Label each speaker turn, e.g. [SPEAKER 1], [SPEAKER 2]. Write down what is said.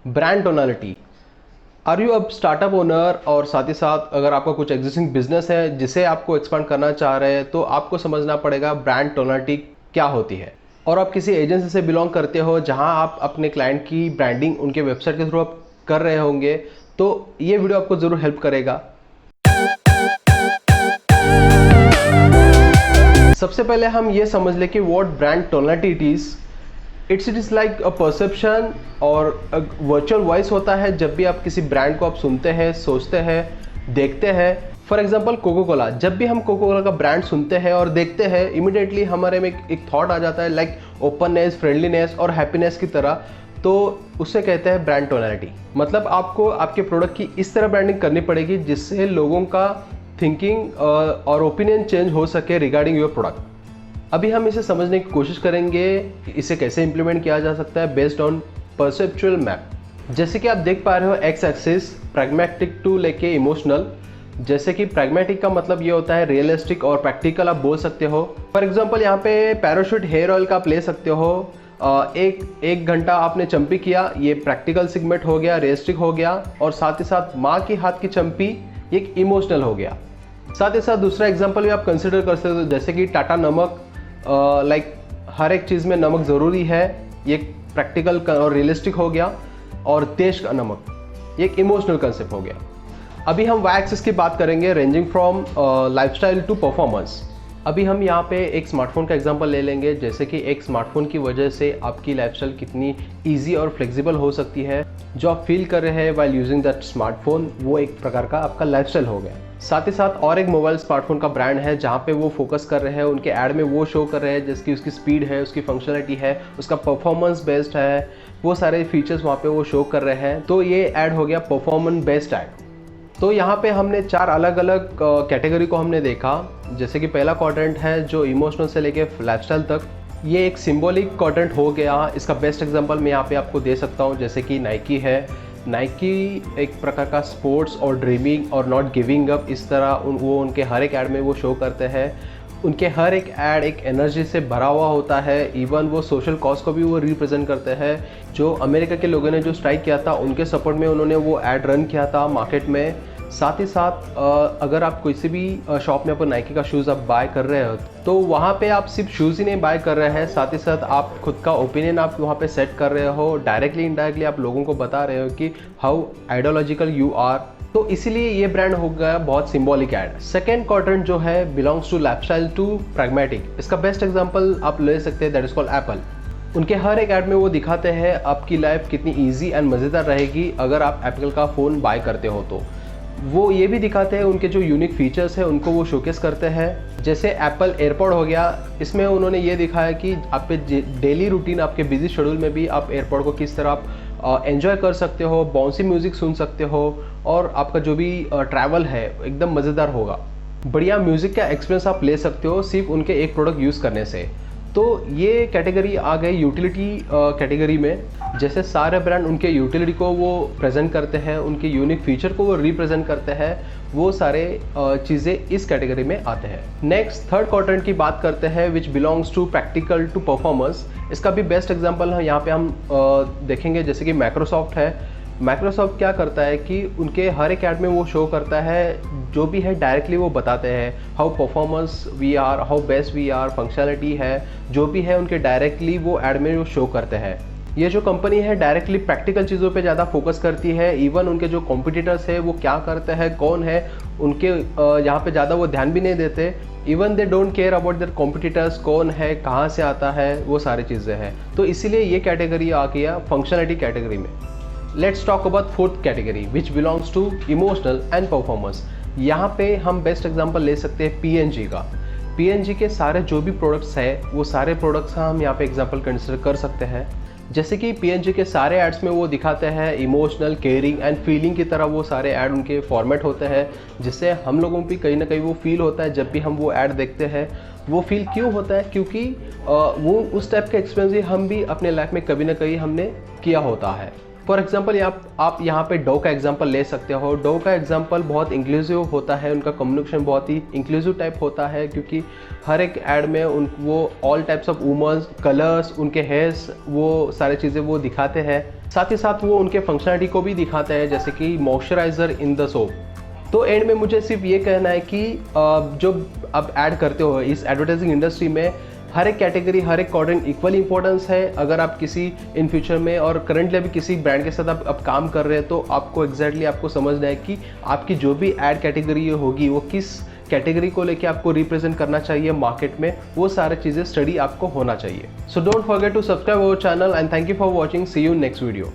[SPEAKER 1] Brand tonality. Are you अब startup owner और साथ ही साथ अगर आपका कुछ एग्जिस्टिंग बिजनेस है जिसे आपको एक्सपांड करना चाह रहे हैं तो आपको समझना पड़ेगा ब्रांड टोनालिटी क्या होती है। और आप किसी एजेंसी से बिलोंग करते हो जहां आप अपने क्लाइंट की ब्रांडिंग उनके वेबसाइट के थ्रू आप कर रहे होंगे तो ये वीडियो आपको ज़रूर हेल्प करेगा। सबसे पहले हम ये समझ लें कि what brand tonality it is like a perception और वर्चुअल वॉइस होता है। जब भी आप किसी ब्रांड को आप सुनते हैं, सोचते हैं, देखते हैं, फॉर एग्जांपल कोको कोला, जब भी हम कोको कोला का ब्रांड सुनते हैं और देखते हैं इमिडिएटली हमारे में एक थॉट आ जाता है लाइक ओपननेस, फ्रेंडलीनेस और हैप्पीनेस की तरह। तो उससे कहते हैं ब्रांड टोनालिटी। मतलब आपको आपके प्रोडक्ट की इस तरह ब्रांडिंग करनी पड़ेगी जिससे लोगों का थिंकिंग और ओपिनियन चेंज हो सके रिगार्डिंग योर प्रोडक्ट। अभी हम इसे समझने की कोशिश करेंगे कि इसे कैसे इंप्लीमेंट किया जा सकता है बेस्ड ऑन परसेप्चुअल मैप। जैसे कि आप देख पा रहे हो एक्स एक्सिस प्रैग्मेटिक टू लेके इमोशनल। जैसे कि प्रैग्मेटिक का मतलब ये होता है रियलिस्टिक और प्रैक्टिकल आप बोल सकते हो। फॉर एग्जांपल यहाँ पे पैराशूट हेयर ऑयल का आप ले सकते हो। एक घंटा आपने चंपी किया, ये प्रैक्टिकल सेगमेंट हो गया, रियलिस्टिक हो गया। और साथ ही साथ माँ के हाथ की चंपी एक इमोशनल हो गया। साथ ही साथ दूसरा एग्जाम्पल भी आप कंसिडर कर सकते हो जैसे कि टाटा नमक। लाइक हर एक चीज़ में नमक ज़रूरी है, ये प्रैक्टिकल और रियलिस्टिक हो गया। और देश का नमक एक इमोशनल कंसेप्ट हो गया। अभी हम वाई एक्सिस की बात करेंगे ranging from lifestyle to performance. अभी हम यहाँ पे एक स्मार्टफोन का एग्जांपल ले लेंगे। जैसे कि एक स्मार्टफोन की वजह से आपकी लाइफस्टाइल कितनी इजी और फ्लेक्सिबल हो सकती है। जो आप फील कर रहे हैं वाइल यूजिंग दैट स्मार्टफोन वो एक प्रकार का आपका लाइफस्टाइल हो गया। साथ ही साथ और एक मोबाइल स्मार्टफोन का ब्रांड है जहाँ पे वो फोकस कर रहे हैं, उनके ऐड में वो शो कर रहे हैं जिसकी उसकी स्पीड है, उसकी फंक्शनलिटी है, उसका परफॉर्मेंस बेस्ड है, वो सारे फीचर्स वहाँ पे वो शो कर रहे हैं। तो ये ऐड हो गया परफॉर्मेंस बेस्ड ऐड। तो यहाँ पे हमने 4 अलग अलग कैटेगरी को हमने देखा। जैसे कि पहला क्वाड्रेंट है जो इमोशनल से लेके लाइफस्टाइल तक, ये एक सिंबॉलिक क्वाड्रेंट हो गया। इसका बेस्ट एग्जांपल मैं यहाँ पे आपको दे सकता हूँ। जैसे कि नाइकी है। नाइकी एक प्रकार का स्पोर्ट्स और ड्रीमिंग और नॉट गिविंग अप, इस तरह वो उनके हर एक ऐड में वो शो करते हैं। उनके हर एक ऐड एक एनर्जी से भरा हुआ होता है। इवन वो सोशल कॉज को भी वो रिप्रेजेंट करते हैं। जो अमेरिका के लोगों ने जो स्ट्राइक किया था उनके सपोर्ट में उन्होंने वो ऐड रन किया था मार्केट में। साथ ही साथ अगर आप किसी भी शॉप में आपको नाइकी का शूज़ आप बाय कर रहे हो तो वहाँ पे आप सिर्फ शूज़ ही नहीं बाय कर रहे हैं, साथ ही साथ आप खुद का ओपिनियन आप वहाँ पे सेट कर रहे हो। डायरेक्टली इनडायरेक्टली आप लोगों को बता रहे हो कि हाउ आइडियोलॉजिकल यू आर। तो इसीलिए ये ब्रांड हो गया बहुत सिंबॉलिक ऐड। सेकेंड क्वाड्रेंट जो है belongs to lifestyle to pragmatic. इसका बेस्ट एग्जांपल आप ले सकते हैं, दैट इज कॉल्ड एप्पल। उनके हर एक ऐड में वो दिखाते हैं आपकी लाइफ कितनी ईजी एंड मज़ेदार रहेगी अगर आप एप्पल का फ़ोन बाय करते हो। तो वो ये भी दिखाते हैं उनके जो यूनिक फीचर्स हैं उनको वो शोकेस करते हैं। जैसे एप्पल एयरपॉड हो गया, इसमें उन्होंने ये दिखाया कि आपके डेली रूटीन, आपके बिजी शेड्यूल में भी आप एयरपॉड को किस तरह आप एंजॉय कर सकते हो, बाउंसी म्यूज़िक सुन सकते हो और आपका जो भी ट्रैवल है एकदम मज़ेदार होगा। बढ़िया म्यूज़िक का एक्सपीरियंस आप ले सकते हो सिर्फ उनके एक प्रोडक्ट यूज़ करने से। तो ये कैटेगरी आ गई यूटिलिटी कैटेगरी में। जैसे सारे ब्रांड उनके यूटिलिटी को वो प्रेजेंट करते हैं, उनके यूनिक फीचर को वो रिप्रेजेंट करते हैं, वो सारे चीज़ें इस कैटेगरी में आते हैं। नेक्स्ट थर्ड क्वाड्रेंट की बात करते हैं which belongs to practical to performance. इसका भी बेस्ट एग्जांपल है यहाँ पे हम देखेंगे। जैसे कि माइक्रोसॉफ्ट है। माइक्रोसॉफ्ट क्या करता है कि उनके हर एक ऐड में वो शो करता है जो भी है डायरेक्टली वो बताते हैं how performance we are, how best we are, functionality है जो भी है उनके डायरेक्टली वो ऐड में वो शो करते हैं। ये जो कंपनी है डायरेक्टली प्रैक्टिकल चीज़ों पे ज़्यादा फोकस करती है। इवन उनके जो कॉम्पिटिटर्स है वो क्या करते हैं, कौन है, उनके यहाँ पे ज़्यादा वो ध्यान भी नहीं देते। Even they don't care about their competitors, कौन है, कहाँ से आता है, वो सारी चीज़ें हैं। तो इसीलिए ये कैटेगरी आ गया फंक्शनलिटी कैटेगरी में। Let's talk about fourth category which belongs to emotional and performance. यहाँ पे हम बेस्ट एग्जांपल ले सकते हैं पीएनजी का। पीएनजी के सारे जो भी प्रोडक्ट्स है वो सारे प्रोडक्ट्स का हम यहाँ पे एग्जांपल कंसिडर कर सकते हैं। जैसे कि पीएनजी के सारे एड्स में वो दिखाते हैं इमोशनल, केयरिंग एंड फीलिंग की तरह वो सारे ऐड उनके फॉर्मेट होते हैं जिससे हम लोगों को भी कहीं ना कहीं वो फील होता है जब भी हम वो ऐड देखते हैं। वो फील क्यों होता है? क्योंकि वो उस टाइप का एक्सपीरियंस ही हम भी अपने लाइफ में कभी ना कहीं हमने किया होता है। फॉर एग्जाम्पल आप यहाँ पे डो का एग्जाम्पल ले सकते हो। डो का एग्जाम्पल बहुत इंक्लूसिव होता है, उनका कम्युनिकेशन बहुत ही इंक्लूसिव टाइप होता है क्योंकि हर एक ऐड में वो all types of womans, colours, उनके हेयर्स, वो सारी चीज़ें वो दिखाते हैं। साथ ही साथ वो उनके फंक्शनलिटी को भी दिखाते हैं, जैसे कि मॉइस्चराइजर इन द सोप। तो एंड में मुझे सिर्फ ये कहना है कि जो आप ऐड करते हो इस एडवर्टाइजिंग इंडस्ट्री में, हर एक कैटेगरी, हर एक क्वाड्रेंट इक्वल इंपॉर्टेंस है। अगर आप किसी इन फ्यूचर में और करंटली अभी किसी ब्रांड के साथ आप काम कर रहे हैं, तो आपको एग्जैक्टली आपको समझना है कि आपकी जो भी ऐड कैटेगरी होगी वो किस कैटेगरी को लेके आपको रिप्रेजेंट करना चाहिए मार्केट में, वो सारे चीज़ें स्टडी आपको होना चाहिए। So don't forget to subscribe our channel and thank you for watching. See you next video.